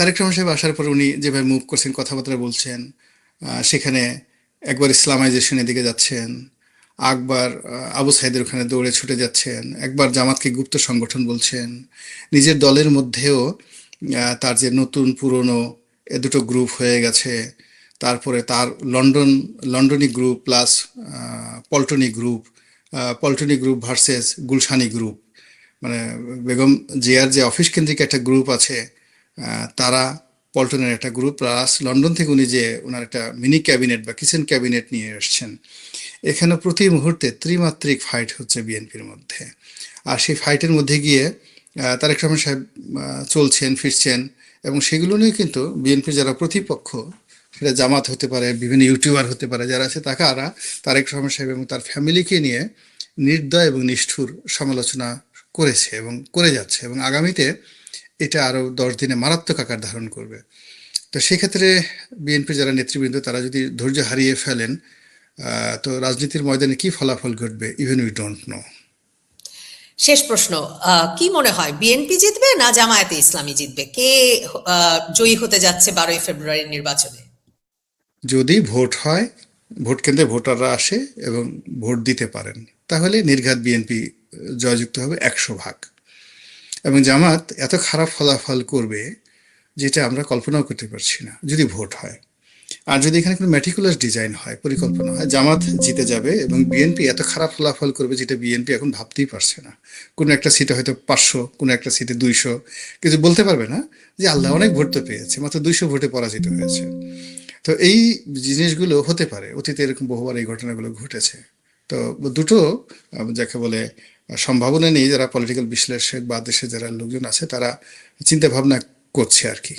তারেক রহমান সাহেব আসার পর উনি যেভাবে মুভ করছেন, কথাবার্তা বলছেন, সেখানে একবার ইসলামাইজেশনের দিকে যাচ্ছেন, আকবার আবু সাইদের ওখানে দৌড়ে ছুটে যাচ্ছেন, একবার জামাতকে গুপ্ত সংগঠন বলছেন, নিজের দলের মধ্যেও তার যে নতুন পুরনো এ দুটো গ্রুপ হয়ে গেছে, তারপরে তার লন্ডনি গ্রুপ প্লাস পল্টনি গ্রুপ ভার্সেস গুলশানি গ্রুপ, মানে বেগম জিয়ার যে অফিস কেন্দ্রিক একটা গ্রুপ আছে, তারা পল্টনের একটা গ্রুপ প্লাস লন্ডন থেকে উনি যে ওনার একটা মিনি ক্যাবিনেট বা কিচেন ক্যাবিনেট নিয়ে এসছেন। এখানে প্রতি মুহূর্তে ত্রিমাত্রিক ফাইট হচ্ছে বিএনপির মধ্যে। আর সেই ফাইটের মধ্যে গিয়ে তারেক রহমান সাহেব চলছেন ফিরছেন, এবং সেগুলো নিয়ে কিন্তু বিএনপির যারা প্রতিপক্ষ, সেটা জামাত হতে পারে, বিভিন্ন ইউটিউবার হতে পারে, যারা আছে তারা তারেক রহমান সাহেব এবং তার ফ্যামিলিকে নিয়ে নির্দয় এবং নিষ্ঠুর সমালোচনা করেছে এবং করে যাচ্ছে, এবং আগামীতে এটা আরও 10 দিনে মারাত্মক আকার ধারণ করবে। তো সেক্ষেত্রে বিএনপির যারা নেতৃবৃন্দ তারা যদি ধৈর্য হারিয়ে ফেলেন, তো রাজনীতির ময়দানে কি ফলাফল ঘটবে, ইভেন উই ডোন্ট নো। শেষ প্রশ্ন, কি মনে হয় বিএনপি জিতবে না জামায়াতে ইসলামী জিতবে? কে জয়ী হতে যাচ্ছে 12ই ফেব্রুয়ারির নির্বাচনে? যদি ভোট হয়, ভোট কেন্দ্রে ভোটাররা আসে এবং ভোট দিতে পারেন, তাহলে নির্ঘাত বিএনপি জয়যুক্ত হবে 100 ভাগ। এবং জামাত এত খারাপ ফলাফল করবে যেটা আমরা কল্পনাও করতে পারছি না যদি ভোট হয়। আর যদি এখানে কোনো ম্যাটিকুলাস ডিজাইন হয়, পরিকল্পনা হয়, জামাত জিতে যাবে এবং বিএনপি এত খারাপ ফলাফল করবে যেটা বিএনপি এখন ভাবতেই পারছে না। কোনো একটা সিটে হয়তো 500, কোনো একটা সিটে 200, কিছু বলতে পারবে না যে আল্লাহ অনেক ভোট তো পেয়েছে, মাত্র 200 ভোটে পরাজিত হয়েছে। তো এই জিনিসগুলো হতে পারে, অতীতে এরকম বহুবার এই ঘটনাগুলো ঘটেছে। তো দুটো যাকে বলে সম্ভাবনা নেই, যারা পলিটিক্যাল বিশ্লেষক বা দেশে যারা লোকজন আছে তারা চিন্তা ভাবনা করছে আর কি।